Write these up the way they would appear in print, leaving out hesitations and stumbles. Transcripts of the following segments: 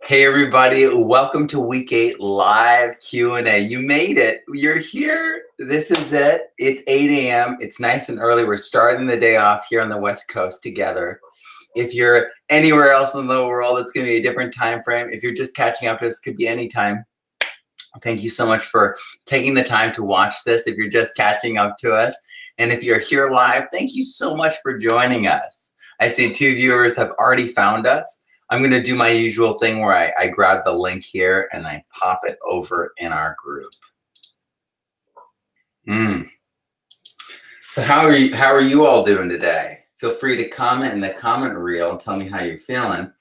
Hey everybody, welcome to week 8 live Q&A. You made it. You're here. This is it. It's 8 a.m. It's nice and early. We're starting the day off here on the West Coast together. If you're anywhere else in the world, it's going to be a different time frame. If you're just catching up to us, it could be any time. Thank you so much for taking the time to watch this if you're just catching up to us. And if you're here live, thank you so much for joining us. I see 2 viewers have already found us. I'm going to do my usual thing where I grab the link here and I pop it over in our group. So how are you all doing today? Feel free to comment in the comment reel and tell me how you're feeling.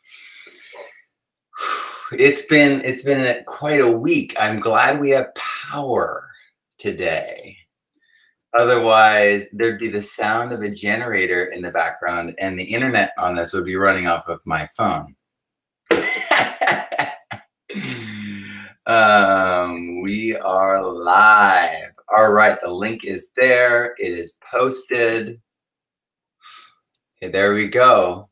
It's been quite a week. I'm glad we have power today. Otherwise, there'd be the sound of a generator in the background and the internet on this would be running off of my phone. We are live. All right, the link is there. It is posted. Okay, there we go.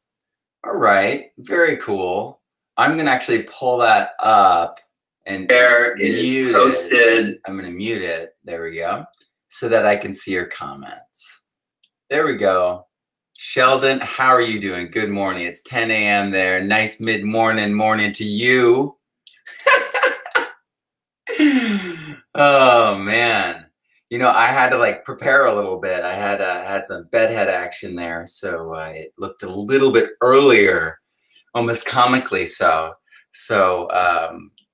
All right, very cool. I'm gonna actually pull that up and there it is posted. I'm gonna mute it. There we go. So that I can see your comments. There we go. Sheldon, how are you doing? Good morning. It's 10 a.m. there. Nice morning to you. Oh man. You know, I had to prepare a little bit. I had some bedhead action there, so it looked a little bit earlier, almost comically so. So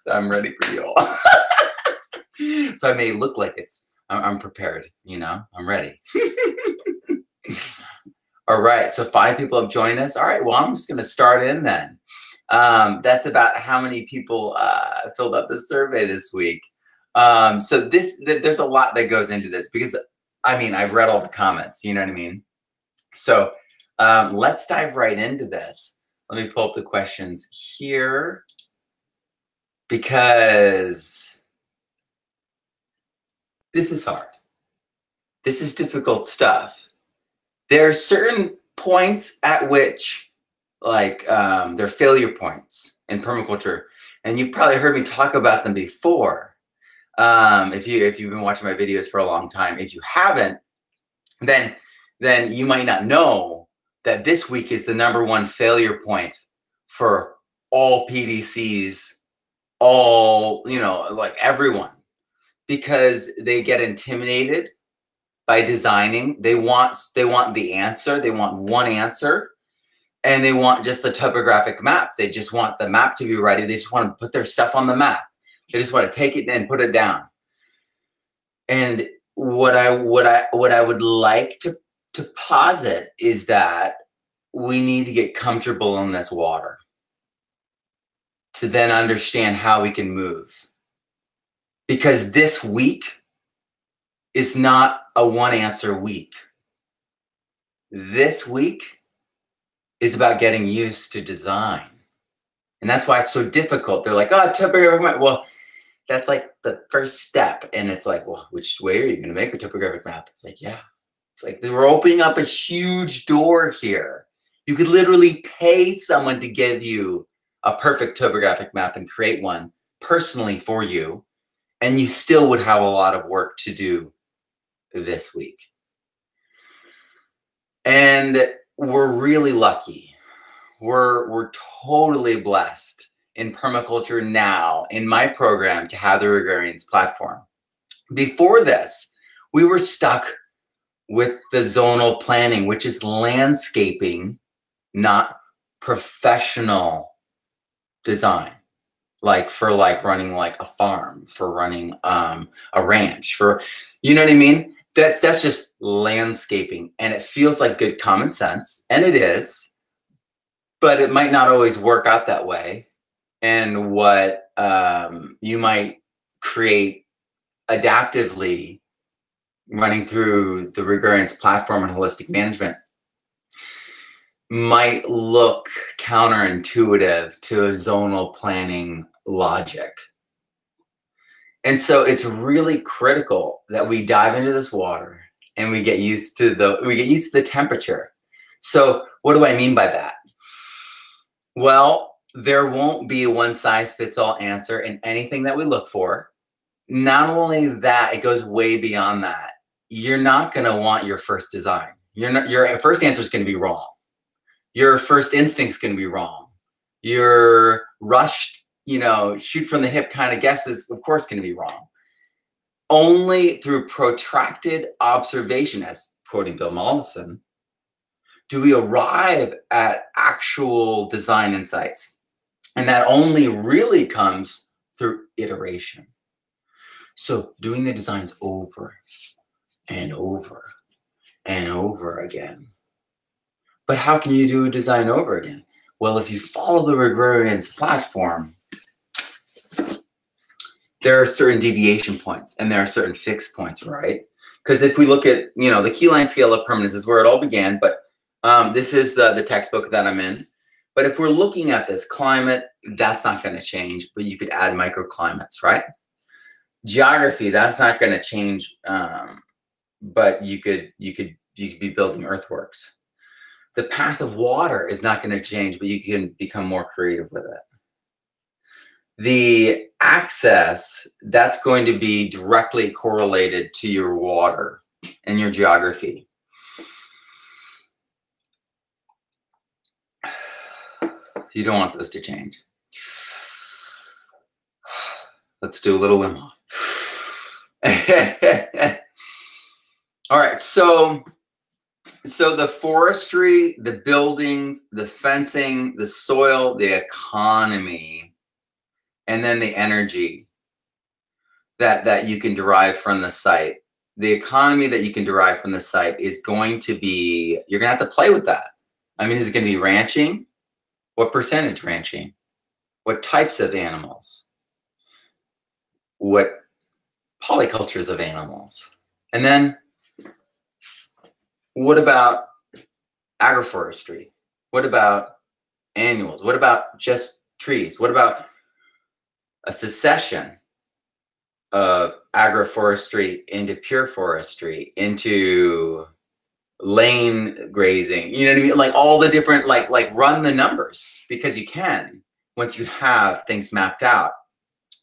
I'm ready for you all. So I may look like I'm prepared, you know, I'm ready. All right, so 5 people have joined us. All right, well, I'm just gonna start in then. That's about how many people filled out the survey this week. So there's a lot that goes into this because, I mean, I've read all the comments, you know what I mean? So let's dive right into this. Let me pull up the questions here because this is hard. This is difficult stuff. There are certain points at which, they're failure points in permaculture, and you've probably heard me talk about them before. If you've been watching my videos for a long time, if you haven't, then you might not know that this week is the #1 failure point for all PDCs, all, you know, like everyone, because they get intimidated by designing. They want the answer. They want one answer, and they want just the topographic map. They just want the map to be ready. They just want to put their stuff on the map. They just want to take it and put it down. And what I would like to posit is that we need to get comfortable in this water to then understand how we can move. Because this week is not a one answer week. This week is about getting used to design. And that's why it's so difficult. They're like, oh, topographic map. Well, that's like the first step. And it's like, well, which way are you going to make a topographic map? It's like, yeah. It's like we're opening up a huge door here. You could literally pay someone to give you a perfect topographic map and create one personally for you. And you still would have a lot of work to do this week. And we're really lucky. We're totally blessed in permaculture now, in my program, to have the Gregarians platform. Before this, we were stuck with the zonal planning, which is landscaping, not professional design. For running a farm, for running a ranch, for, you know what I mean? That's just landscaping, and it feels like good common sense, and it is, but it might not always work out that way. And what you might create adaptively running through the Gregarians platform and holistic management might look counterintuitive to a zonal planning logic. And so it's really critical that we dive into this water and we get used to the temperature. So what do I mean by that? Well, there won't be a one-size-fits-all answer in anything that we look for. Not only that, it goes way beyond that. You're not going to want your first design. Your first answer is going to be wrong. Your first instinct's going to be wrong. Your rushed, shoot from the hip kind of guess is, of course, going to be wrong. Only through protracted observation, as quoting Bill Mollison, do we arrive at actual design insights. And that only really comes through iteration. So doing the designs over and over and over again. But how can you do a design over again? Well, if you follow the librarian's platform, there are certain deviation points and there are certain fixed points, right? Because if we look at, the keyline scale of permanence is where it all began, but this is the textbook that I'm in. But if we're looking at this climate, that's not going to change, but you could add microclimates, right? Geography, that's not going to change, but you could be building earthworks. The path of water is not going to change, but you can become more creative with it. The access, that's going to be directly correlated to your water and your geography. You don't want those to change. Let's do a little Wim Hof. All right, so the forestry, the buildings, the fencing, the soil, the economy, and then the energy that you can derive from the site. The economy that you can derive from the site is going to be, you're going to have to play with that. I mean, is it going to be ranching? What percentage ranching? What types of animals? What polycultures of animals? And then what about agroforestry? What about annuals? What about just trees? What about a succession of agroforestry into pure forestry, into lane grazing? You know what I mean? Like all the different, like run the numbers, because you can, once you have things mapped out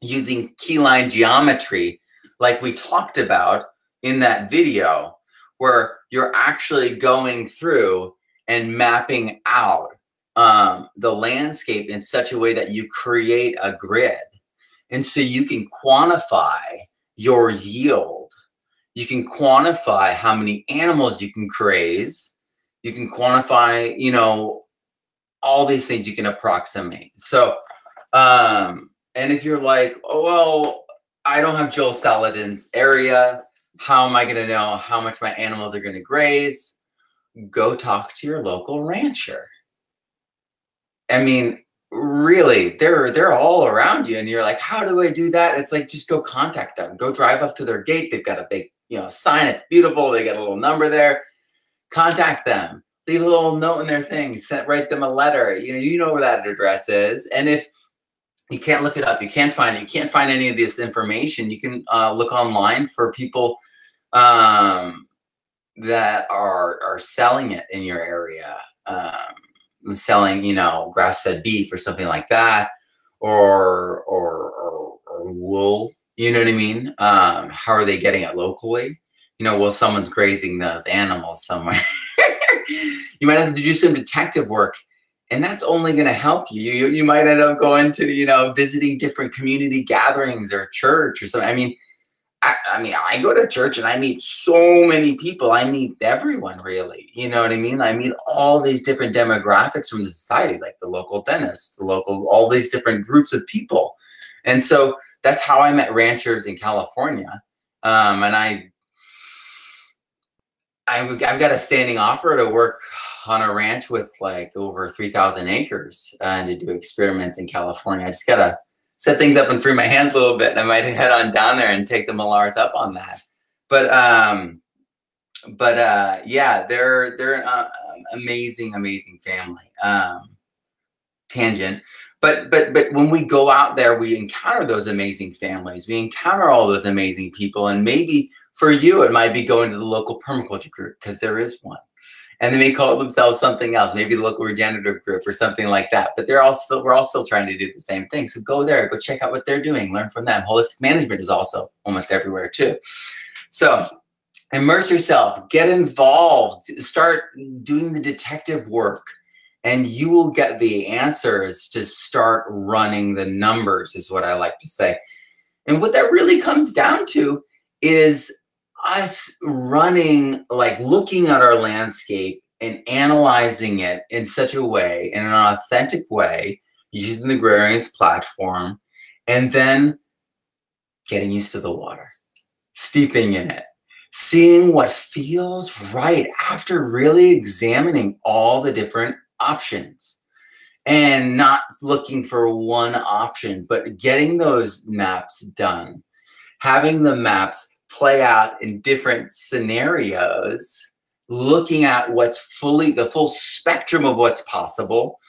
using keyline geometry, like we talked about in that video, where you're actually going through and mapping out the landscape in such a way that you create a grid. And so you can quantify your yield. You can quantify how many animals you can graze. You can quantify, all these things you can approximate. So, and if you're like, oh, well, I don't have Joel Salatin's area, how am I going to know how much my animals are going to graze? Go talk to your local rancher. I mean, really, they're all around you, and you're like, how do I do that? It's like, just go contact them. Go drive up to their gate. They've got a big, sign. It's beautiful. They got a little number there. Contact them. Leave a little note in their thing. Write them a letter. You know where that address is. And if you can't look it up, you can't find it, you can't find any of this information, you can look online for people that are selling it in your area, selling, grass-fed beef or something like that, or wool. You know what I mean? How are they getting it locally? Well, someone's grazing those animals somewhere. You might have to do some detective work, and that's only going to help you. You might end up going to, visiting different community gatherings or church or something. I mean, I go to church and I meet so many people. I meet everyone, really. You know what I mean? I meet all these different demographics from the society, like the local dentist, all these different groups of people. And so that's how I met ranchers in California. And I've got a standing offer to work on a ranch with like over 3,000 acres and to do experiments in California. I just got to set things up and free my hands a little bit, and I might head on down there and take the Millars up on that. But yeah, they're an amazing family. Tangent. But when we go out there, we encounter those amazing families. We encounter all those amazing people, and maybe for you, it might be going to the local permaculture group, because there is one. And they may call themselves something else, maybe the local regenerative group or something like that. But we're all still trying to do the same thing. So go there, go check out what they're doing, learn from them. Holistic management is also almost everywhere too. So immerse yourself, get involved, start doing the detective work, and you will get the answers to start running the numbers, is what I like to say. And what that really comes down to is us running, like looking at our landscape and analyzing it in such a way, in an authentic way, using the Agrarians platform, and then getting used to the water, steeping in it, seeing what feels right after really examining all the different options. And not looking for one option, but getting those maps done, having the maps play out in different scenarios, looking at what's the full spectrum of what's possible,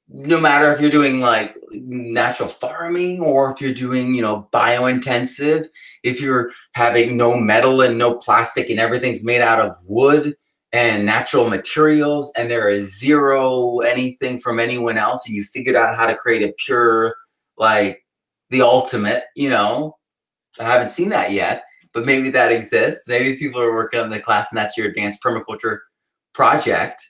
no matter if you're doing like natural farming or if you're doing, biointensive, if you're having no metal and no plastic and everything's made out of wood and natural materials, and there is zero anything from anyone else, and you figured out how to create a pure, like the ultimate, I haven't seen that yet, but maybe that exists. Maybe people are working on the class and that's your advanced permaculture project.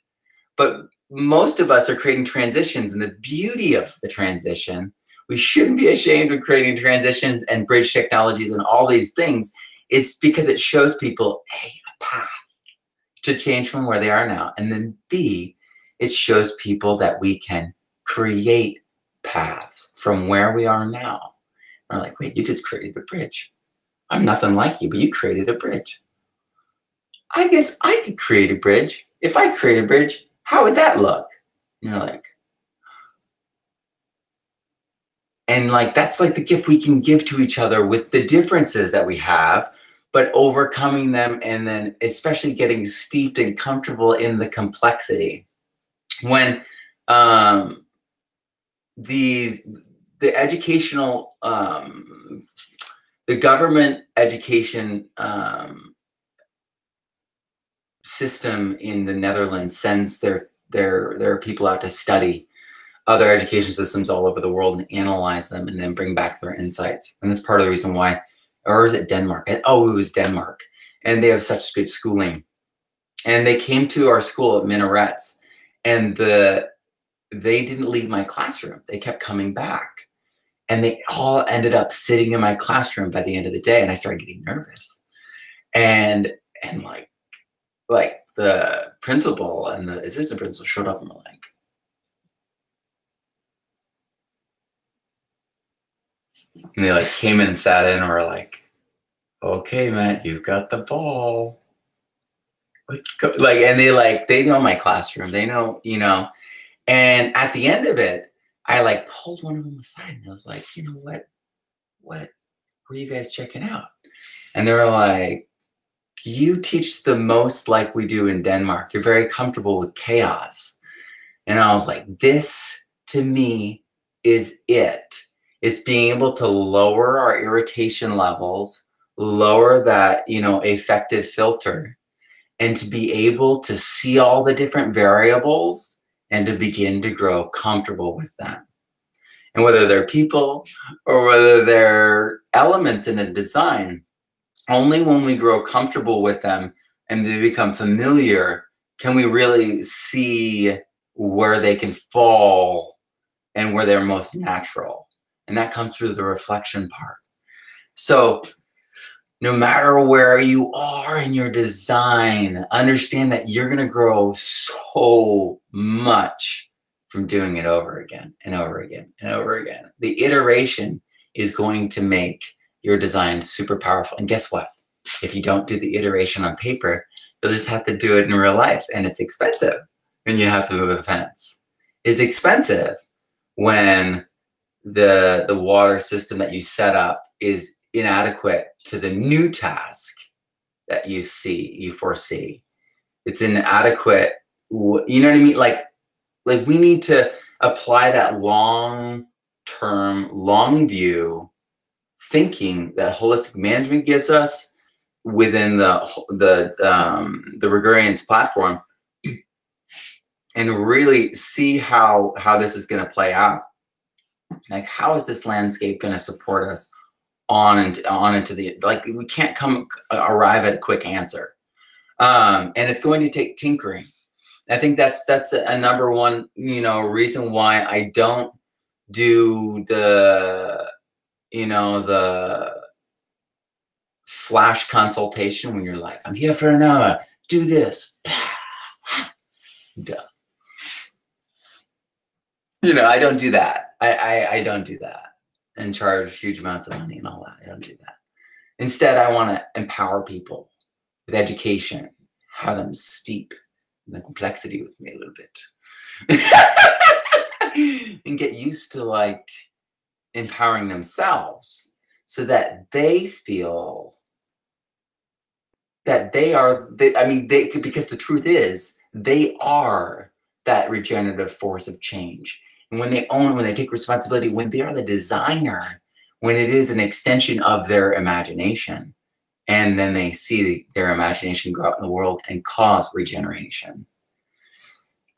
But most of us are creating transitions, and the beauty of the transition, we shouldn't be ashamed of creating transitions and bridge technologies and all these things, is because it shows people, A, a path to change from where they are now. And then B, it shows people that we can create paths from where we are now. We're like, wait, you just created a bridge. I'm nothing like you, but you created a bridge. I guess I could create a bridge. If I create a bridge, how would that look? And you're like, and like, that's like the gift we can give to each other with the differences that we have, but overcoming them, and then especially getting steeped and comfortable in the complexity. When the educational, the government education system in the Netherlands sends their people out to study other education systems all over the world and analyze them and then bring back their insights. And that's part of the reason why. Or is it Denmark? Oh, it was Denmark. And they have such good schooling. And they came to our school at Minarets, and they didn't leave my classroom. They kept coming back. And they all ended up sitting in my classroom by the end of the day. And I started getting nervous. And like the principal and the assistant principal showed up and were like, and they like came in and sat in and were like, okay, Matt, you've got the ball. Let's go. Like, and they know my classroom. They know, and at the end of it, I like pulled one of them aside and I was like, you know what were you guys checking out? And they were like, you teach the most like we do in Denmark. You're very comfortable with chaos. And I was like, this to me is it. It's being able to lower our irritation levels, lower that, affective filter, and to be able to see all the different variables and to begin to grow comfortable with them. And whether they're people or whether they're elements in a design, only when we grow comfortable with them and they become familiar can we really see where they can fall and where they're most natural. And that comes through the reflection part. So no matter where you are in your design, understand that you're going to grow so much from doing it over again and over again and over again. The iteration is going to make your design super powerful. And guess what? If you don't do the iteration on paper, you'll just have to do it in real life. And it's expensive when you have to move a fence. It's expensive when the water system that you set up is inadequate to the new task that you foresee. It's inadequate. You know what I mean? Like we need to apply that long-term, long view thinking that holistic management gives us, within the Regarians platform, and really see how this is going to play out. Like, how is this landscape going to support us on into the, like, we can't arrive at a quick answer. And it's going to take tinkering. I think that's a number one, reason why I don't do the, the flash consultation when you're like, I'm here for an hour, do this. Duh. I don't do that. I don't do that and charge huge amounts of money and all that. I don't do that. Instead, I want to empower people with education, have them steep in the complexity with me a little bit, and get used to like empowering themselves so that they feel that because the truth is they are that regenerative force of change. And when they take responsibility, when they are the designer, when it is an extension of their imagination, and then they see their imagination grow out in the world and cause regeneration.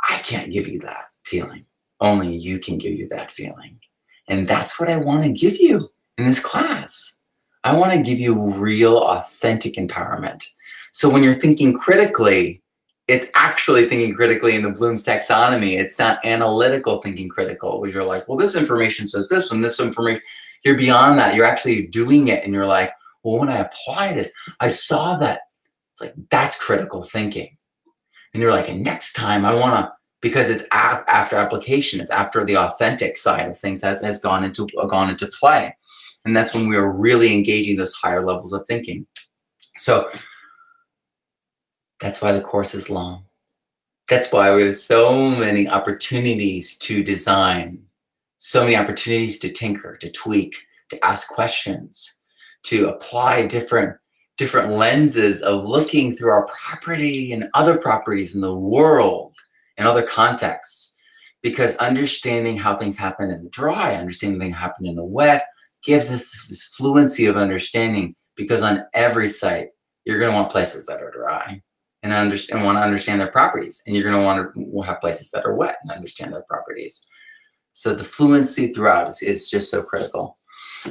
I can't give you that feeling. Only you can give you that feeling. And that's what I want to give you in this class. I want to give you real, authentic empowerment. So when you're thinking critically, it's actually thinking critically in the Bloom's taxonomy. It's not analytical thinking critical, where you're like, well, this information says this and this information. You're beyond that. You're actually doing it. And you're like, well, when I applied it, I saw that. It's like, that's critical thinking. And you're like, and next time I want to, because it's after application, it's after the authentic side of things has gone into play. And that's when we are really engaging those higher levels of thinking. So that's why the course is long. That's why we have so many opportunities to design, so many opportunities to tinker, to tweak, to ask questions, to apply different lenses of looking through our property and other properties in the world and other contexts. Because understanding how things happen in the dry, understanding things happen in the wet, gives us this fluency of understanding. Because on every site, you're going to want places that are dry and want to understand their properties, and you're going to want to have places that are wet and understand their properties. So the fluency throughout is just so critical.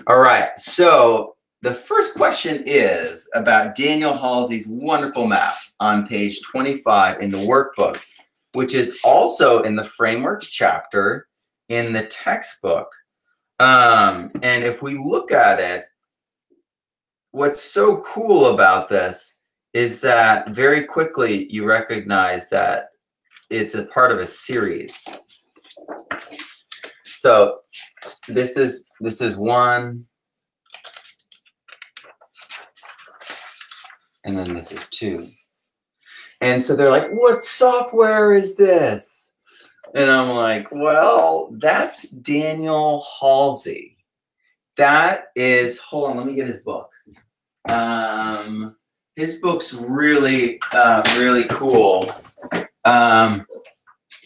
All right, so the first question is about Daniel Halsey's wonderful map on page 25 in the workbook, which is also in the frameworks chapter in the textbook. And if we look at it, what's so cool about this is that very quickly you recognize that it's a part of a series. So this is one, and then this is two. And so they're like, what software is this? And I'm like, well, that's Daniel Halsey. That is, hold on, let me get his book. His book's really, really cool.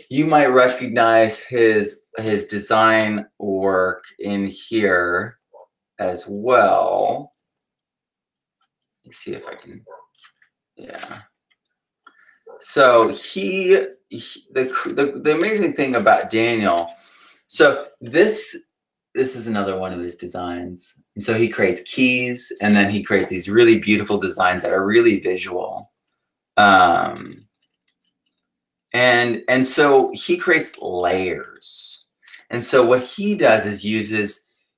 You might recognize his design work in here as well. Let's see if I can, yeah. So the amazing thing about Daniel, so this is another one of his designs. And so he creates keys, and then he creates these really beautiful designs that are really visual. And so he creates layers. And so what he does is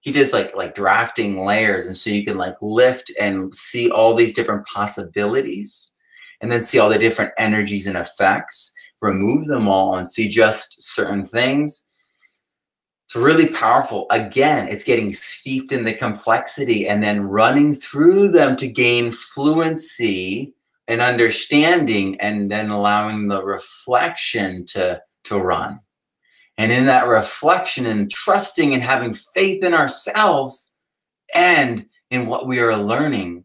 he does like drafting layers. And so you can like lift and see all these different possibilities, and then see all the different energies and effects, remove them all and see just certain things. It's really powerful. Again, it's getting steeped in the complexity and then running through them to gain fluency and understanding, and then allowing the reflection to run. And in that reflection and trusting and having faith in ourselves and in what we are learning,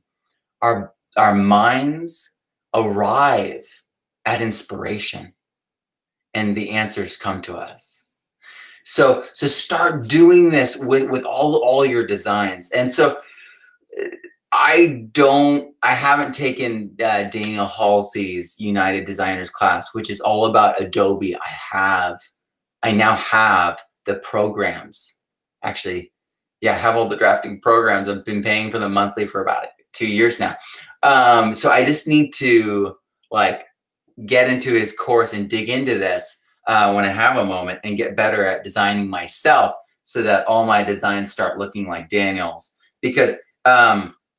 our minds arrive at inspiration and the answers come to us. So start doing this with all your designs. And so I haven't taken Daniel Halsey's United Designers class, which is all about Adobe. I now have the programs. Actually, yeah, I have all the drafting programs. I've been paying for them monthly for about 2 years now. So I just need to like get into his course and dig into this when I have a moment and get better at designing myself so that all my designs start looking like Daniel's. Because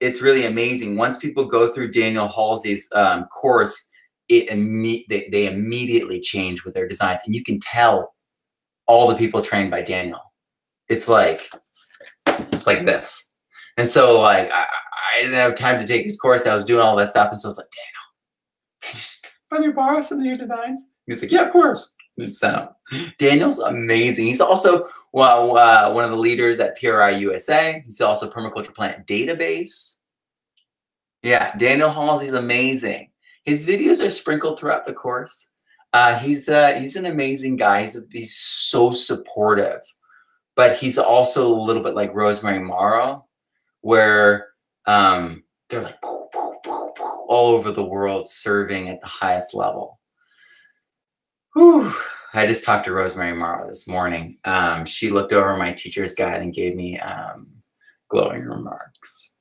it's really amazing. Once people go through Daniel Halsey's course, they immediately change with their designs. And you can tell all the people trained by Daniel. It's like this. And so like I didn't have time to take his course. I was doing all that stuff. And so I was like, Daniel, can you just let me borrow some of your designs? He's like, yeah, of course. Just sent him. Daniel's amazing. He's also one of the leaders at PRI USA. He's also Permaculture Plant Database. Yeah, Daniel Halsey's amazing. His videos are sprinkled throughout the course. He's an amazing guy. He's so supportive, but he's also a little bit like Rosemary Morrow, where they're like all over the world serving at the highest level. Whew. I just talked to Rosemary Morrow this morning. She looked over my teacher's guide and gave me glowing remarks.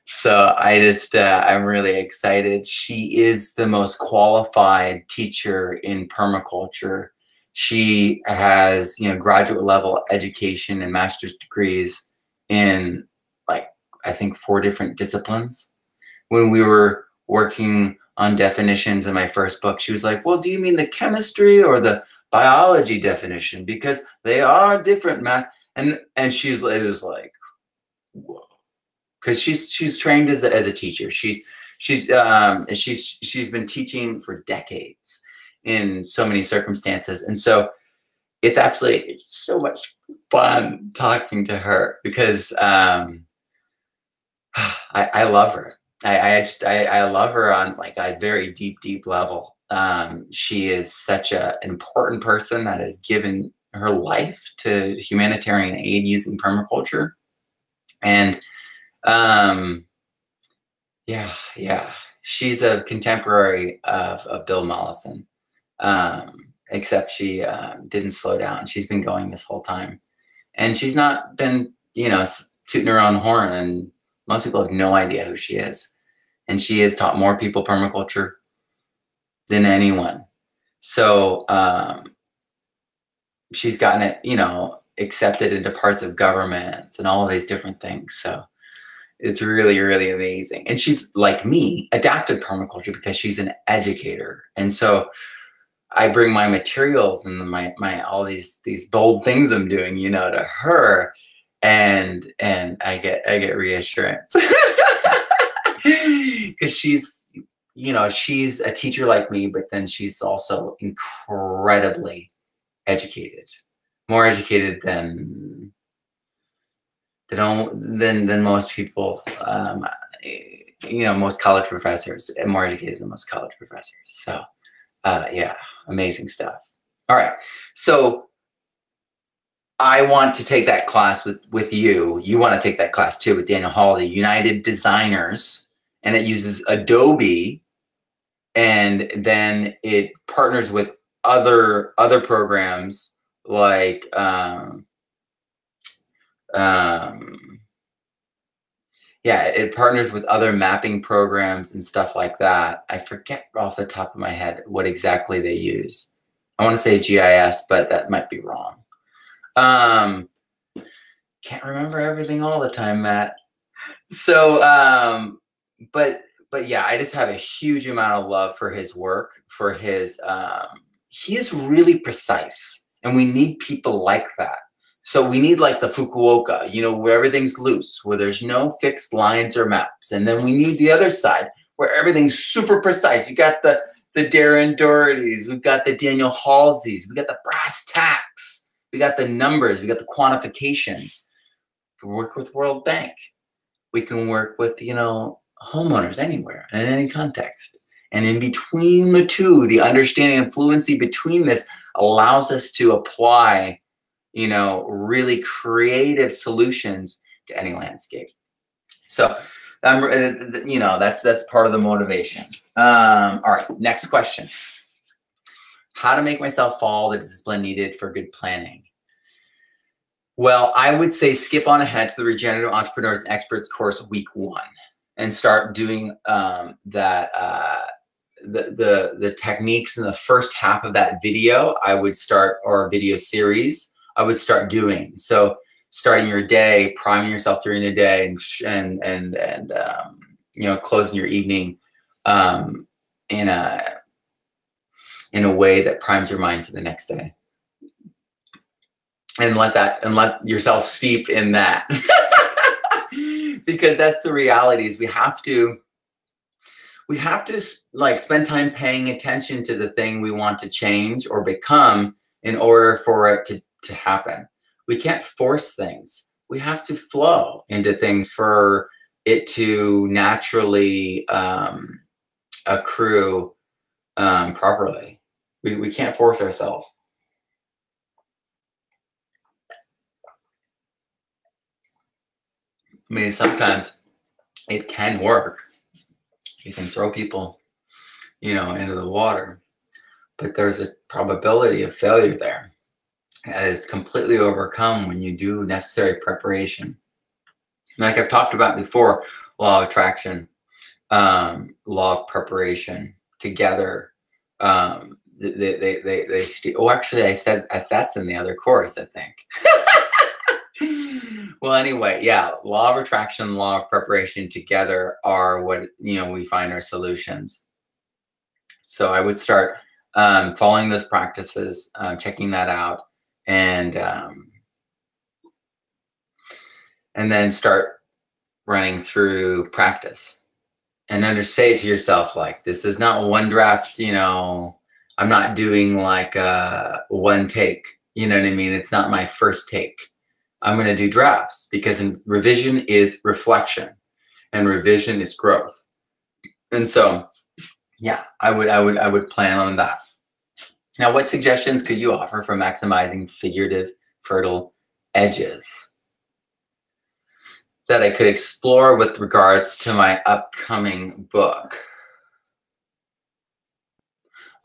So I'm really excited. She is the most qualified teacher in permaculture. She has, graduate level education and master's degrees in I think 4 different disciplines. When we were working on definitions in my first book, she was like, well, do you mean the chemistry or the biology definition? Because they are different, Matt. And it was like, whoa. Because she's trained as a teacher. She's been teaching for decades in so many circumstances. And so it's so much fun talking to her because I love her. I love her on like a very deep level. She is such an important person that has given her life to humanitarian aid using permaculture. And yeah, she's a contemporary of Bill Mollison, except she didn't slow down. She's been going this whole time, and she's not been tooting her own horn, and most people have no idea who she is. And she has taught more people permaculture than anyone. So she's gotten it, accepted into parts of governments and all of these different things. So it's really, really amazing. And she's, like me, adapted permaculture because she's an educator. And so I bring my materials and my all these bold things I'm doing, to her, and I get reassurance. Because she's a teacher like me, but then she's also incredibly educated, more educated than most people, most college professors, and more educated than most college professors. So yeah, amazing stuff. All right, so I want to take that class with you. You want to take that class too with Daniel Halsey, United Designers, and it uses Adobe, and then it partners with other programs like it partners with other mapping programs and stuff like that. I forget off the top of my head what exactly they use. I want to say GIS, but that might be wrong. Can't remember everything all the time, Matt. So, but yeah, I just have a huge amount of love for his work, for his, he is really precise, and we need people like that. So we need like the Fukuoka, where everything's loose, where there's no fixed lines or maps. And then we need the other side where everything's super precise. You got the Darren Dohertys, we've got the Daniel Halseys, we got the brass tacks, we got the numbers, we got the quantifications. We can work with World Bank. We can work with, homeowners anywhere and in any context. And in between the two, the understanding and fluency between this allows us to apply really creative solutions to any landscape. So You know, that's part of the motivation. All right, next question. How to make myself follow the discipline needed for good planning? Well, I would say skip on ahead to the Regenerative Entrepreneurs and Experts course week 1 and start doing the techniques in the first half of that video. I would start, or video series, I would start doing. So starting your day, priming yourself during the day, and you know, closing your evening in a way that primes your mind for the next day. And let yourself steep in that. Because that's the reality, is we have to like spend time paying attention to the thing we want to change or become in order for it to happen. We can't force things. We have to flow into things for it to naturally accrue properly. We can't force ourselves. I mean, sometimes it can work. You can throw people, you know, into the water, but there's a probability of failure there that is completely overcome when you do necessary preparation. Like I've talked about before, law of attraction, law of preparation together. Oh, actually, I said that's in the other course, I think. Well, anyway, yeah, law of attraction, law of preparation together are what, you know, we find our solutions. So I would start following those practices, checking that out, and then start running through practice, and say to yourself, like, this is not one draft, you know, I'm not doing like one take, you know what I mean? It's not my first take. I'm going to do drafts, because revision is reflection and revision is growth. And so, yeah, I would plan on that. Now, what suggestions could you offer for maximizing figurative fertile edges that I could explore with regards to my upcoming book?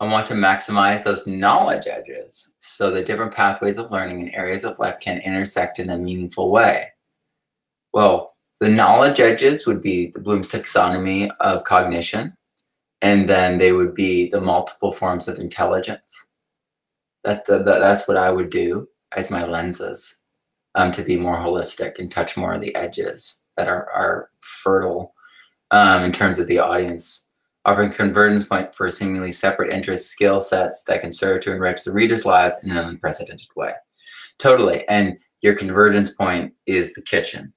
I want to maximize those knowledge edges so that different pathways of learning and areas of life can intersect in a meaningful way. Well, the knowledge edges would be the Bloom's taxonomy of cognition, and then they would be the multiple forms of intelligence. That's what I would do as my lenses, to be more holistic and touch more of the edges that are fertile in terms of the audience, offering convergence point for seemingly separate interest skill sets that can serve to enrich the reader's lives in an unprecedented way. Totally. And your convergence point is the kitchen,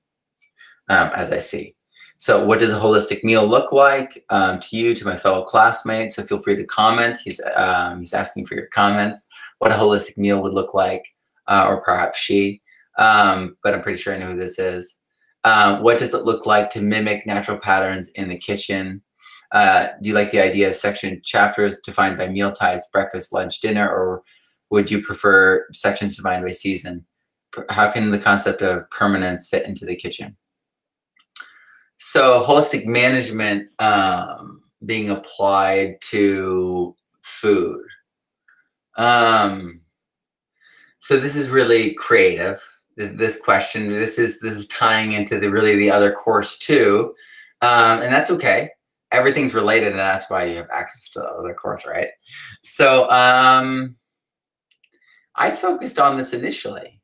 as I see. So what does a holistic meal look like to you, to my fellow classmates? So feel free to comment. He's asking for your comments, what a holistic meal would look like, or perhaps she, but I'm pretty sure I know who this is. What does it look like to mimic natural patterns in the kitchen? Do you like the idea of section chapters defined by meal types, breakfast, lunch, dinner, or would you prefer sections defined by season? How can the concept of permanence fit into the kitchen? So holistic management being applied to food. So this is really creative. This question, this is tying into the other course too, and that's okay. Everything's related, and that's why you have access to the other course, right? So I focused on this initially.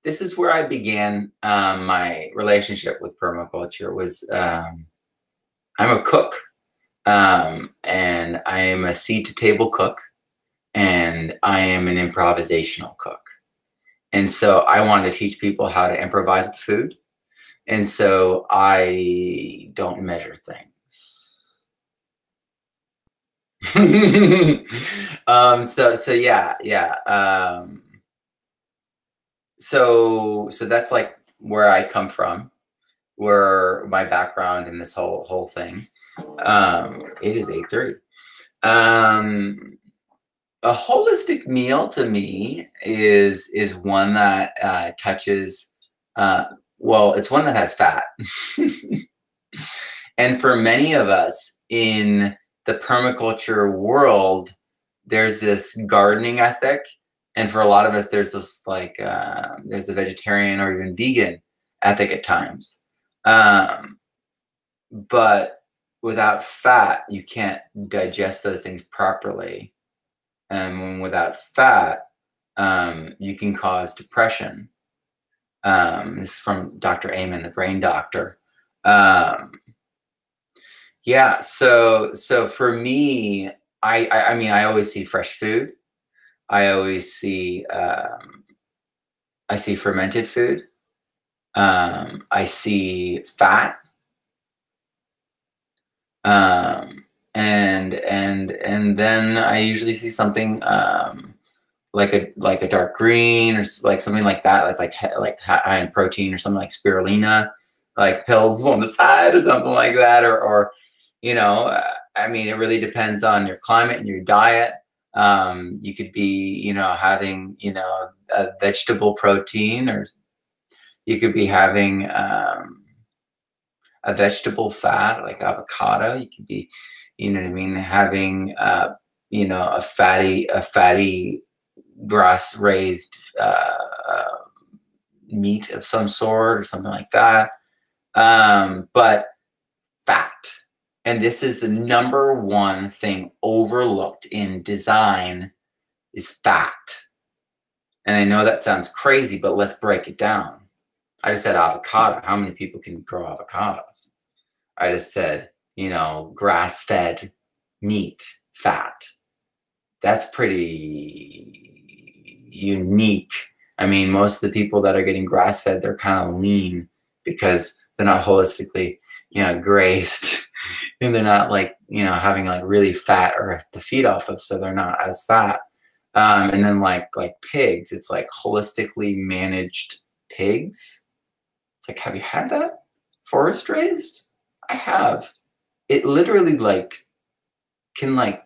This is where I began my relationship with permaculture. I'm a cook, and I am a seed-to-table cook, and I am an improvisational cook. And so I wanted to teach people how to improvise with food. And so I don't measure things. So yeah. So that's like where I come from, where my background in this whole thing. It is 8:30. A holistic meal to me is one that touches. Well, it's one that has fat. And for many of us in the permaculture world, there's this gardening ethic. And for a lot of us, there's this like, there's a vegetarian or even vegan ethic at times. But without fat, you can't digest those things properly. And when without fat, you can cause depression. This is from Dr. Amen, the brain doctor. Yeah, so for me, I mean, I always see fresh food. I always see I see fermented food. I see fat. And then I usually see something like a dark green or like something like that. That's like high in protein or something like spirulina, like pills on the side or something like that. Or you know, I mean, it really depends on your climate and your diet. You could be, you know, having, you know, a vegetable protein, or you could be having a vegetable fat like avocado. You could be, you know what I mean, having you know, a fatty grass raised meat of some sort or something like that. But fat. And this is the number one thing overlooked in design is fat. And I know that sounds crazy, but let's break it down. I just said avocado. How many people can grow avocados? I just said, you know, grass-fed meat, fat. That's pretty unique. I mean, most of the people that are getting grass-fed, they're kind of lean because they're not holistically, you know, grazed. And they're not like, you know, having like really fat earth to feed off of, so they're not as fat. And then like pigs, it's like holistically managed pigs. It's like, have you had that? Forest raised? I have. It literally like can like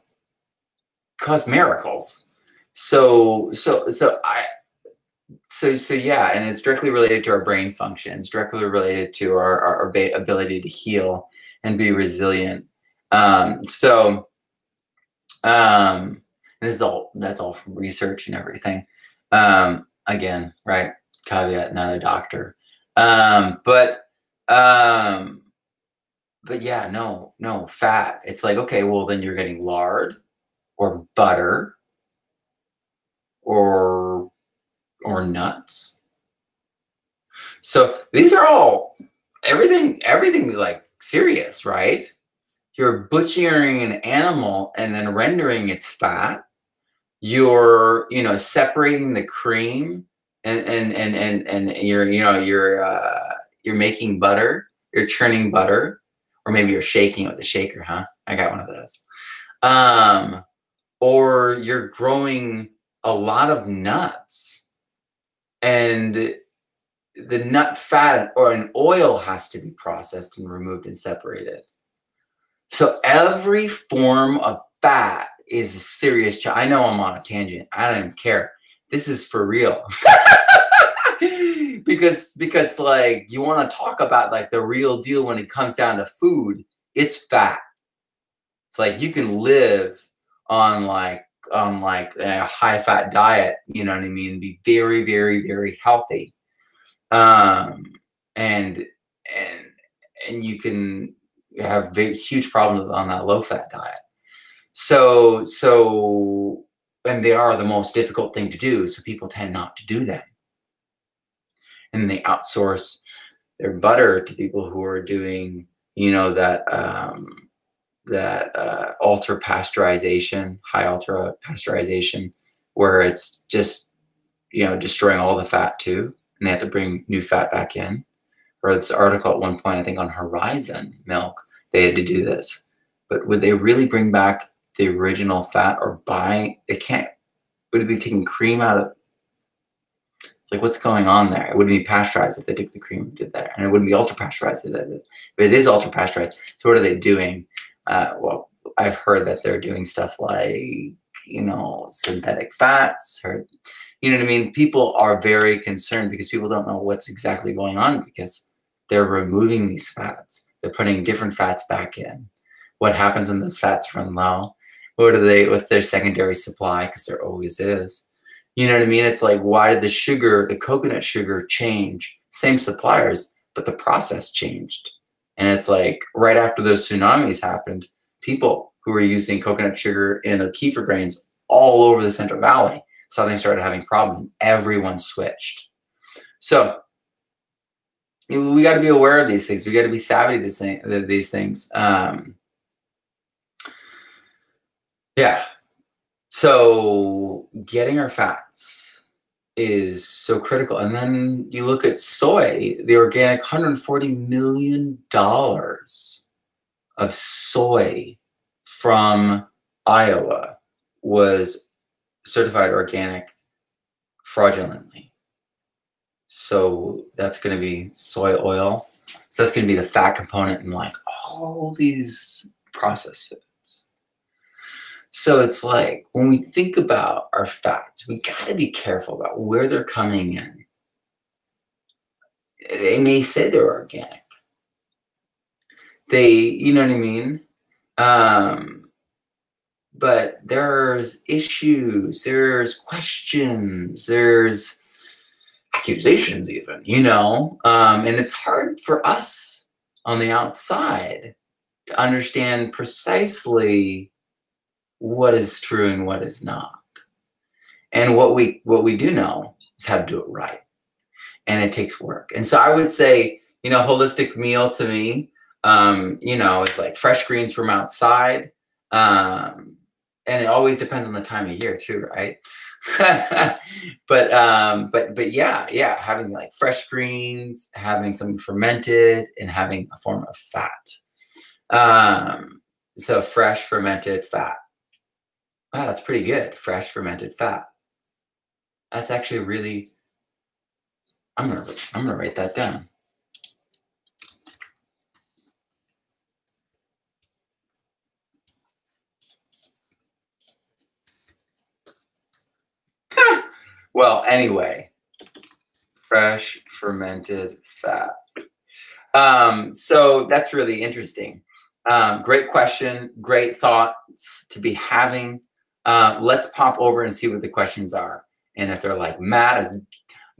cause miracles. So yeah, and it's directly related to our brain function. It's directly related to our ability to heal and be resilient. This is all, that's all from research and everything. Again, right? Caveat, not a doctor. But yeah, no fat. It's like, okay, well then you're getting lard or butter or nuts. So these are all everything's like serious, right? You're butchering an animal and then rendering its fat. You're, you know, separating the cream and you're, you know, you're making butter, you're churning butter, or maybe you're shaking with a shaker, huh? I got one of those. Or you're growing a lot of nuts, and the nut fat or an oil has to be processed and removed and separated. So every form of fat is a serious challenge. I know I'm on a tangent. I don't even care. This is for real. because like you want to talk about like the real deal when it comes down to food, it's fat. It's like you can live on like a high fat diet, you know what I mean, be very, very, very healthy. And you can have very huge problems on that low fat diet. So and they are the most difficult thing to do, so people tend not to do them. And they outsource their butter to people who are doing, you know, that ultra pasteurization, high ultra pasteurization, where it's just, you know, destroying all the fat too, and they have to bring new fat back in. Or this article at one point, I think on Horizon Milk, they had to do this. But would they really bring back the original fat, or buy? They can't. Would it be taking cream out of? It's like, what's going on there? It wouldn't be pasteurized if they took the cream and did that, and it wouldn't be ultra pasteurized if they did. But it is ultra pasteurized. So what are they doing? Well, I've heard that they're doing stuff like, you know, synthetic fats, or, you know what I mean? People are very concerned because people don't know what's exactly going on, because they're removing these fats. They're putting different fats back in. What happens when those fats run low? What's their secondary supply? Because there always is. You know what I mean? It's like, why did the coconut sugar change? Same suppliers, but the process changed. And it's like, right after those tsunamis happened, people who were using coconut sugar in their kefir grains all over the Central Valley suddenly started having problems, and everyone switched. So we got to be aware of these things. We got to be savvy to these things. Yeah. So getting our fats is so critical. And then you look at soy, the organic $140 million of soy from Iowa was certified organic fraudulently. So that's going to be soy oil. So that's going to be the fat component in like all these processed foods. So it's like, when we think about our fats, we got to be careful about where they're coming in. They may say they're organic. You know what I mean? But there's issues, there's questions, there's accusations even, and it's hard for us on the outside to understand precisely what is true and what is not. And what we do know is how to do it right. And it takes work. And so I would say, holistic meal to me, it's like fresh greens from outside. And it always depends on the time of year too, right? but yeah, having like fresh greens, having something fermented, and having a form of fat. So fresh fermented fat. Wow, that's pretty good. Fresh fermented fat. That's actually really. I'm gonna write that down. Well, anyway, fresh fermented fat. So that's really interesting. Great question. Great thoughts to be having. Let's pop over and see what the questions are. And if they're like, Matt has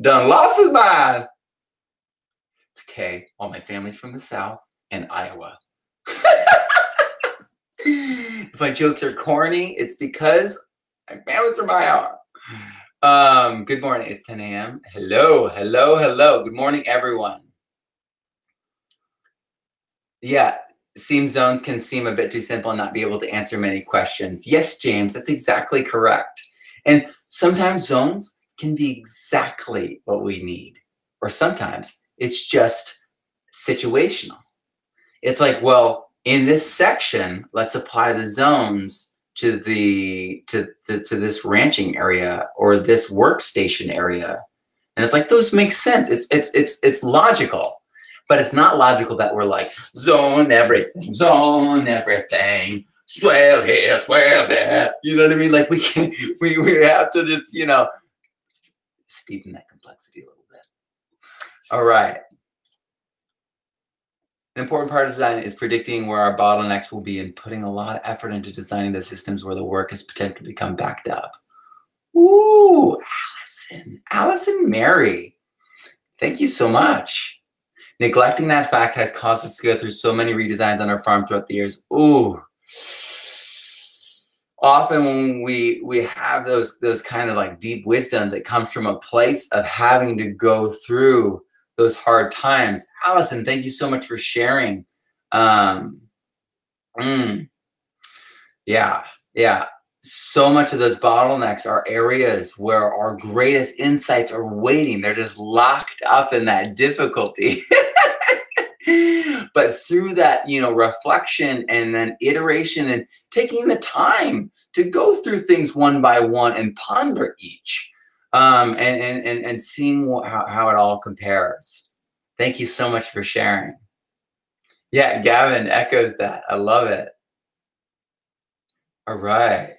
done lost his mind, it's okay. All my family's from the South and Iowa. If my jokes are corny, it's because my family's from Iowa. Good morning. It's 10 a.m. Hello. Good morning, everyone. Yeah, seam zones can seem a bit too simple and not be able to answer many questions. Yes, James, that's exactly correct. And sometimes zones can be exactly what we need. Or sometimes it's just situational. It's like, well, in this section, let's apply the zones to this ranching area or this workstation area. And it's like, those make sense. It's logical. But it's not logical that we're like, zone everything, swell here, swell there. You know what I mean? Like we have to just, steepen that complexity a little bit. All right. An important part of design is predicting where our bottlenecks will be and putting a lot of effort into designing the systems where the work is potential to become backed up. Ooh, Allison Mary, thank you so much. Neglecting that fact has caused us to go through so many redesigns on our farm throughout the years. Ooh. Often when we have those kind of like deep wisdom that comes from a place of having to go through those hard times. Allison, thank you so much for sharing. Yeah. So much of those bottlenecks are areas where our greatest insights are waiting. They're just locked up in that difficulty. But through that, reflection and then iteration and taking the time to go through things one by one and ponder each, and seeing how it all compares. Thank you so much for sharing. Yeah, Gavin echoes that. I love it. All right.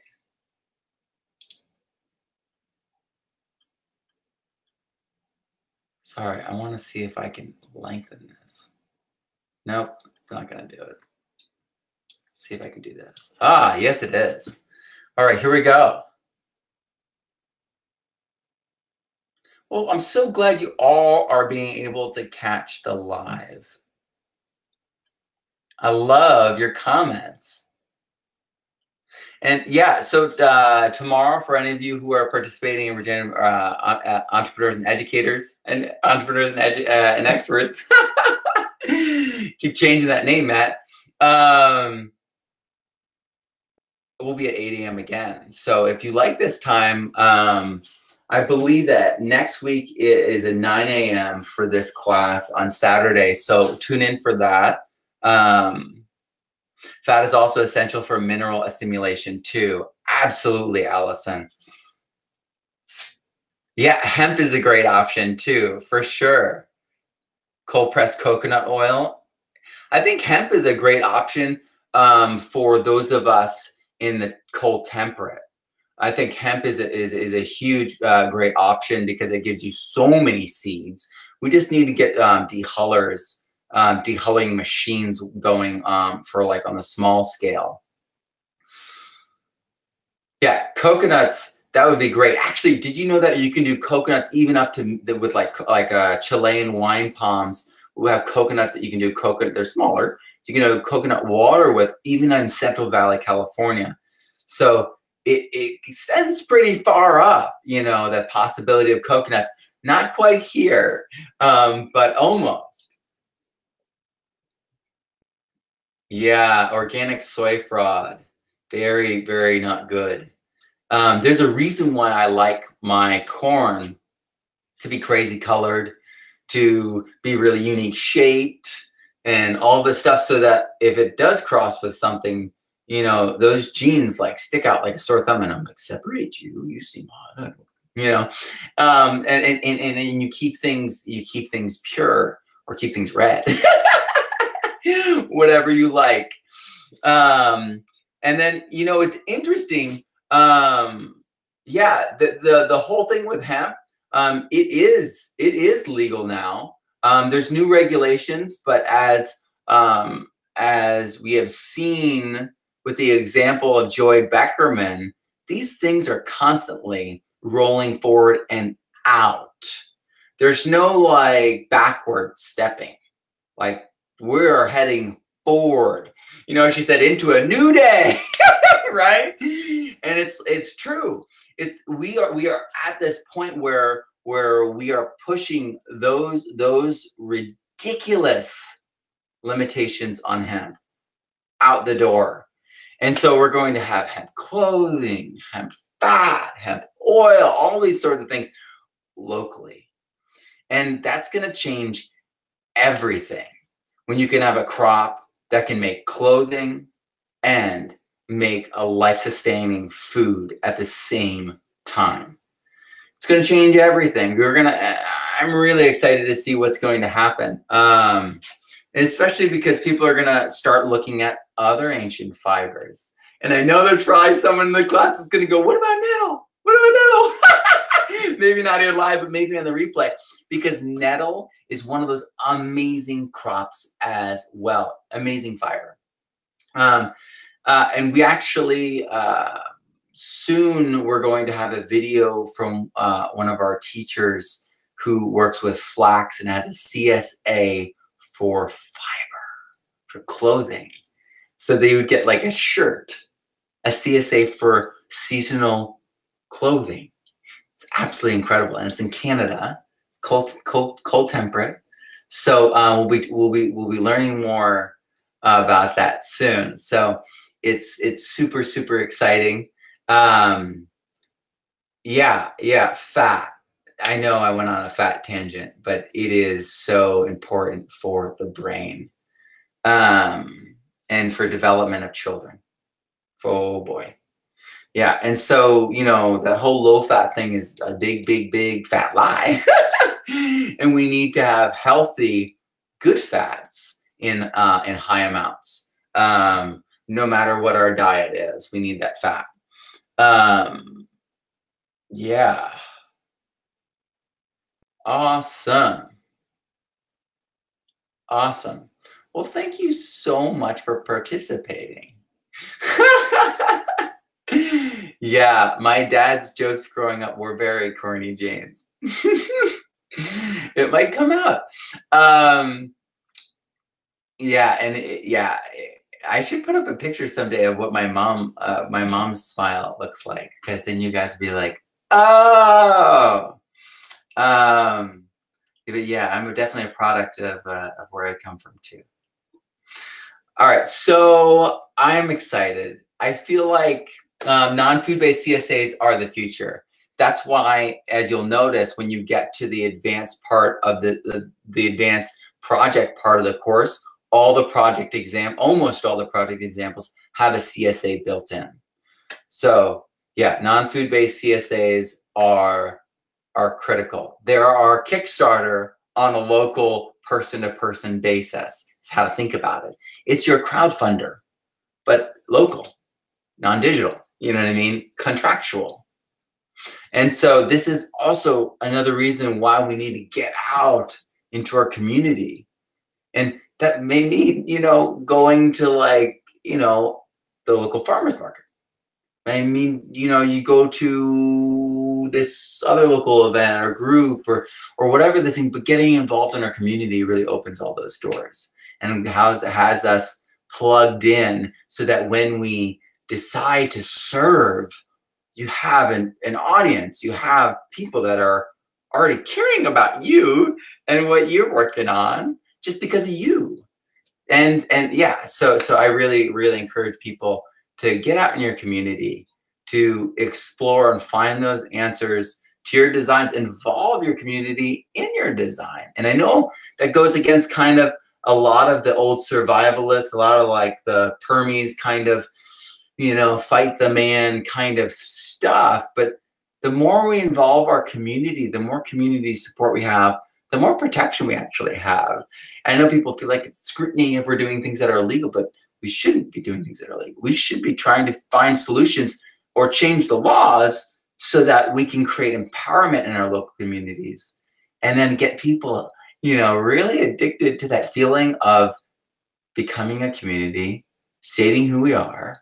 Sorry, I want to see if I can lengthen this. Nope, it's not gonna do it. Let's see if I can do this. Ah, yes, it is. All right, here we go. Well, I'm so glad you all are being able to catch the live. I love your comments. And yeah, so tomorrow, for any of you who are participating in regenerative entrepreneurs and educators and entrepreneurs and experts, keep changing that name, Matt. We'll be at 8 a.m. again. So if you like this time, I believe that next week is at 9 a.m. for this class on Saturday. So tune in for that. Fat is also essential for mineral assimilation too. Absolutely, Allison. Yeah, hemp is a great option too, for sure. Cold pressed coconut oil. I think hemp is a great option for those of us in the cold temperate. I think hemp is a huge, great option because it gives you so many seeds. We just need to get dehullers, dehulling machines going for like on the small scale. Yeah, coconuts, that would be great. Actually, did you know that you can do coconuts even up to with like Chilean wine palms who have coconuts that you can do coconut, they're smaller. You can do coconut water with even in Central Valley, California. So it extends pretty far up, you know, the possibility of coconuts. Not quite here, but almost. Yeah, organic soy fraud. Very, very not good. There's a reason why I like my corn to be crazy colored, to be really unique shaped, and all this stuff so that if it does cross with something, you know, those genes like stick out like a sore thumb and I'm like, separate you, you seem hot, you know, and you keep things pure or keep things red, whatever you like. And then, you know, it's interesting. Yeah, the whole thing with hemp, it is legal now. There's new regulations, but as we have seen with the example of Joy Beckerman, these things are constantly rolling forward and out. There's no like backward stepping. Like we're heading forward. You know, she said into a new day, right? And it's true. We are at this point where we are pushing those ridiculous limitations on hemp out the door. And so we're going to have hemp clothing, hemp fat, hemp oil, all these sorts of things locally. And that's going to change everything. When you can have a crop that can make clothing and make a life-sustaining food at the same time. It's going to change everything. I'm really excited to see what's going to happen. Especially because people are going to start looking at other ancient fibers. And I know there's probably someone in the class is going to go, what about nettle? What about nettle? Maybe not here live, but maybe on the replay. Because nettle is one of those amazing crops as well. Amazing fiber. And we actually, soon we're going to have a video from one of our teachers who works with flax and has a CSA for fiber, for clothing. So they would get like a shirt, a CSA for seasonal clothing. It's absolutely incredible. And it's in Canada, cold temperate. So we'll be learning more about that soon. So it's super, super exciting. Yeah, fat. I know I went on a fat tangent, but it is so important for the brain and for development of children. Oh boy. Yeah, and so, you know, that whole low fat thing is a big, big, big fat lie. And we need to have healthy, good fats in high amounts. No matter what our diet is, we need that fat. Yeah. Awesome. Awesome. Well, thank you so much for participating. Yeah, my dad's jokes growing up were very corny, James. It might come out. Um, yeah, and yeah, I should put up a picture someday of what my mom's smile looks like, because then you guys will be like, oh. Um, but yeah, I'm definitely a product of where I come from too. All right, so I'm excited. I feel like non-food-based CSAs are the future. That's why, as you'll notice, when you get to the advanced part of the advanced project part of the course, almost all the project examples have a CSA built in. So yeah, non-food-based CSAs are critical. There are Kickstarter on a local person-to-person basis. It's how to think about it. It's your crowdfunder, but local, non-digital, you know what I mean? Contractual. And so this is also another reason why we need to get out into our community. And that may mean, going to the local farmer's market. I mean, you go to this other local event or group or whatever this thing, but getting involved in our community really opens all those doors and has us plugged in so that when we decide to serve, you have an audience, you have people that are already caring about you and what you're working on just because of you. And yeah, so I really, really encourage people to get out in your community, to explore and find those answers to your designs, involve your community in your design. And I know that goes against kind of a lot of the old survivalists, a lot of like the permies kind of, fight the man kind of stuff. But the more we involve our community, the more community support we have, the more protection we actually have. I know people feel like it's scrutiny if we're doing things that are illegal, but we shouldn't be doing things that are illegal. We should be trying to find solutions or change the laws so that we can create empowerment in our local communities and then get people, really addicted to that feeling of becoming a community, stating who we are,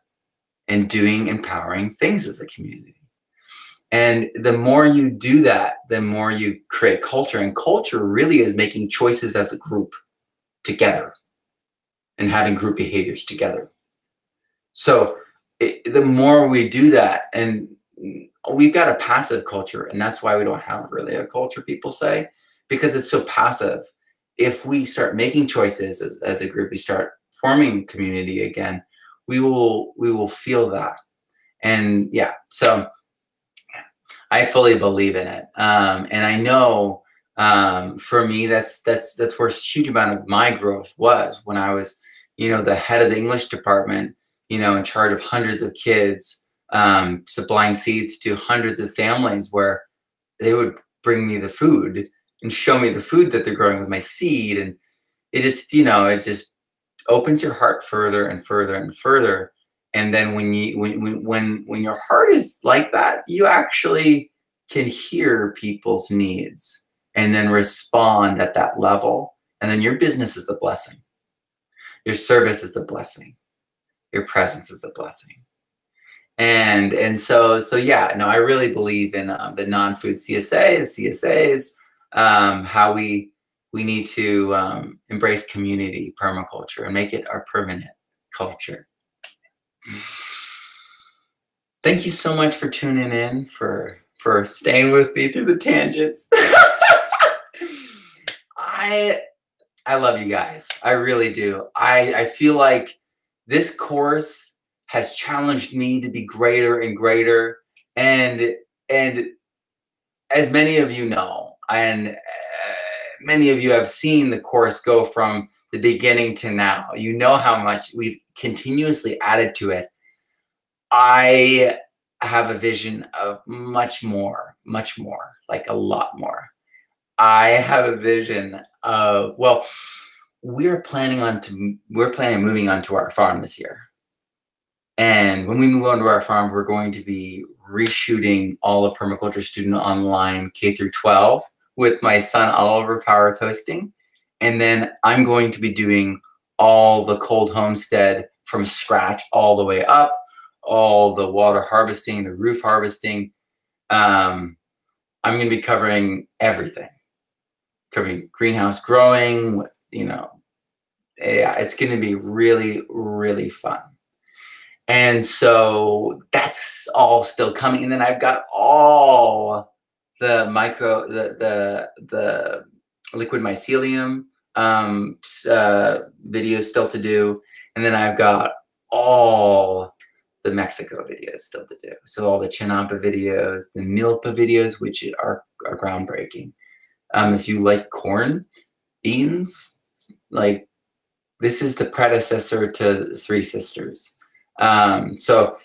and doing empowering things as a community. And the more you do that, the more you create culture. And culture really is making choices as a group together and having group behaviors together. So the more we do that, and we've got a passive culture, and that's why we don't have really a culture, people say, because it's so passive. If we start making choices as a group, we start forming community again, we will feel that. And yeah, so I fully believe in it. And I know for me, that's where a huge amount of my growth was when I was, the head of the English department, in charge of hundreds of kids, supplying seeds to hundreds of families where they would bring me the food and show me the food that they're growing with my seed. And it just, it just opens your heart further and further and further. And then when your heart is like that, you actually can hear people's needs and then respond at that level. And then your business is a blessing. Your service is a blessing. Your presence is a blessing. And so yeah, no, I really believe in the non-food CSA, the CSAs, how we need to embrace community permaculture and make it our permanent culture. Thank you so much for tuning in, for staying with me through the tangents. I love you guys. I really do. I feel like this course has challenged me to be greater and greater. And as many of you know, and many of you have seen the course go from the beginning to now. You know how much we've continuously added to it. I have a vision of much more, like a lot more. I have a vision of, well, we're planning on moving onto our farm this year. And when we move onto our farm, we're going to be reshooting all of Permaculture Student Online K through 12 with my son Oliver Powers hosting. And then I'm going to be doing all the cold homestead from scratch all the way up, all the water harvesting, the roof harvesting. I'm going to be covering everything, covering greenhouse growing with, yeah, it's going to be really, really fun. And so that's all still coming. And then I've got all the the liquid mycelium videos still to do. And then I've got all the Mexico videos still to do. So all the Chinampa videos, the Milpa videos, which are groundbreaking. If you like corn, beans, like this is the predecessor to Three Sisters. So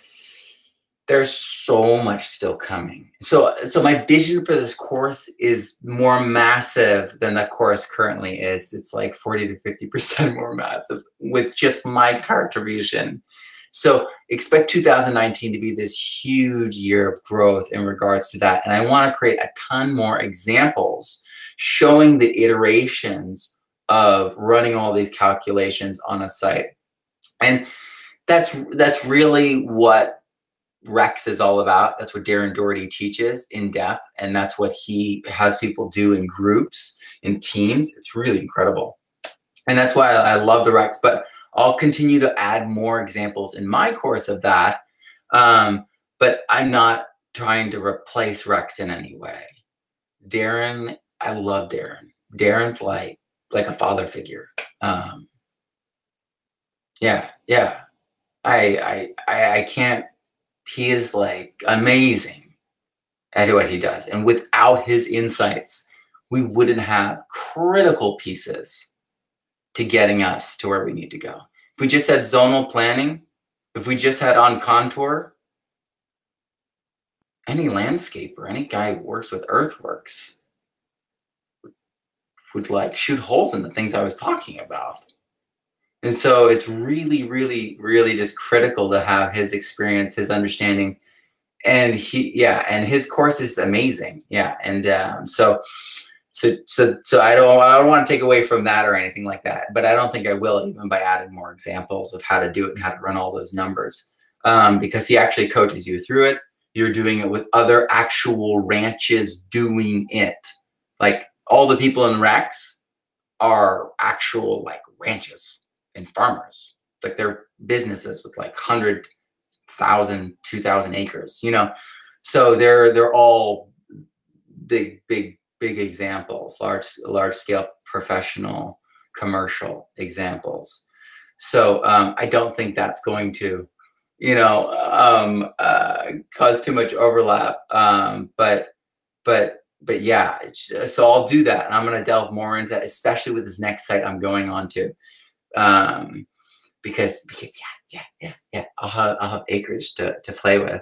there's so much still coming. So my vision for this course is more massive than the course currently is. It's like 40 to 50% more massive with just my contribution. So expect 2019 to be this huge year of growth in regards to that. And I want to create a ton more examples showing the iterations of running all these calculations on a site. And that's really what Rex is all about. That's what Darren Doherty teaches in depth, and that's what he has people do in groups, in teams. It's really incredible. And that's why I love the Rex, but I'll continue to add more examples in my course of that. But I'm not trying to replace Rex in any way. Darren, I love Darren. Darren's like a father figure. Yeah. I can't, he is like amazing at what he does. And without his insights, we wouldn't have critical pieces to getting us to where we need to go. If we just had zonal planning, if we just had on contour, any landscaper, any guy who works with earthworks would like shoot holes in the things I was talking about. And so it's really, really, really just critical to have his experience, his understanding, and and his course is amazing. Yeah. And so I don't want to take away from that or anything like that, but I don't think I will, even by adding more examples of how to do it and how to run all those numbers, because he actually coaches you through it. You're doing it with other actual ranches doing it. Like all the people in Rex are actual like ranches and farmers, like they're businesses with like 100,000, 2,000 acres, so they're all big examples, large scale professional commercial examples. So I don't think that's going to cause too much overlap, but yeah, so I'll do that, and I'm going to delve more into that, especially with this next site I'm going on to, because I'll have acreage to play with,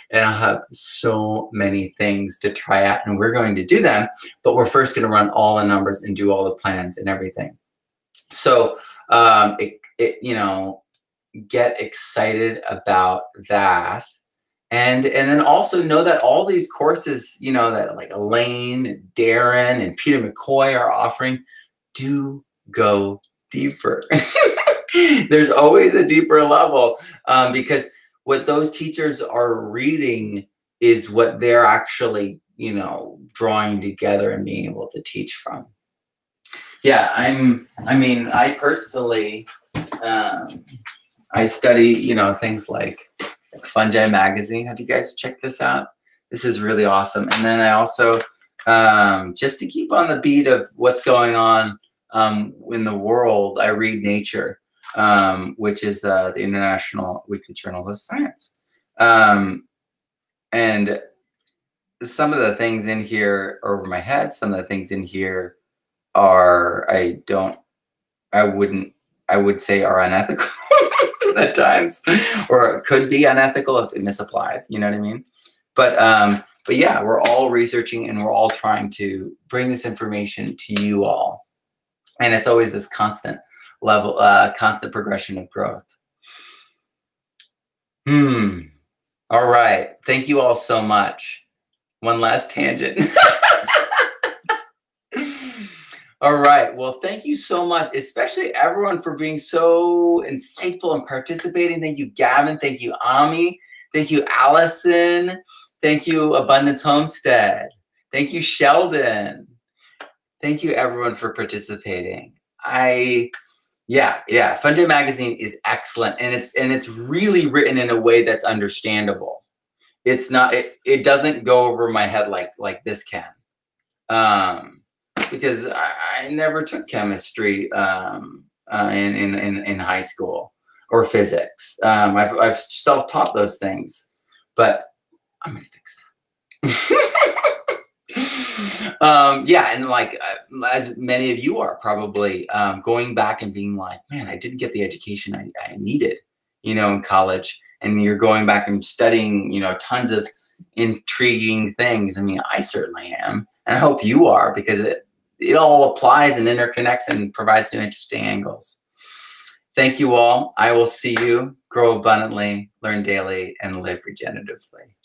and I'll have so many things to try out, and we're going to do them, but we're first going to run all the numbers and do all the plans and everything. So get excited about that. And then also know that all these courses, that like Elaine, Darren, and Peter McCoy are offering, do go deeper. There's always a deeper level, because what those teachers are reading is what they're actually, drawing together and being able to teach from. Yeah, I personally, I study, things like Fungi Magazine. Have you guys checked this out? This is really awesome. And then I also, just to keep on the beat of what's going on in the world, I read Nature, which is the International Weekly Journal of Science. And some of the things in here are over my head. Some of the things in here are, I would say are unethical at times, or could be unethical if misapplied, you know what I mean? But yeah, we're all researching and we're all trying to bring this information to you all. And it's always this constant level, constant progression of growth. All right. Thank you all so much. One last tangent. All right. Well, thank you so much, especially everyone for being so insightful and participating. Thank you, Gavin. Thank you, Ami. Thank you, Allison. Thank you, Abundance Homestead. Thank you, Sheldon. Thank you, everyone, for participating. Yeah. Fun Day Magazine is excellent, and it's really written in a way that's understandable. It's not. It doesn't go over my head like this can. Because I never took chemistry in high school or physics. I've self-taught those things, but I'm gonna fix that. Yeah, and like as many of you are probably going back and being like, man, I didn't get the education I needed, in college, and you're going back and studying, tons of intriguing things. I mean, I certainly am, and I hope you are, because it all applies and interconnects and provides new interesting angles. Thank you all. I will see you. Grow abundantly, learn daily, and live regeneratively.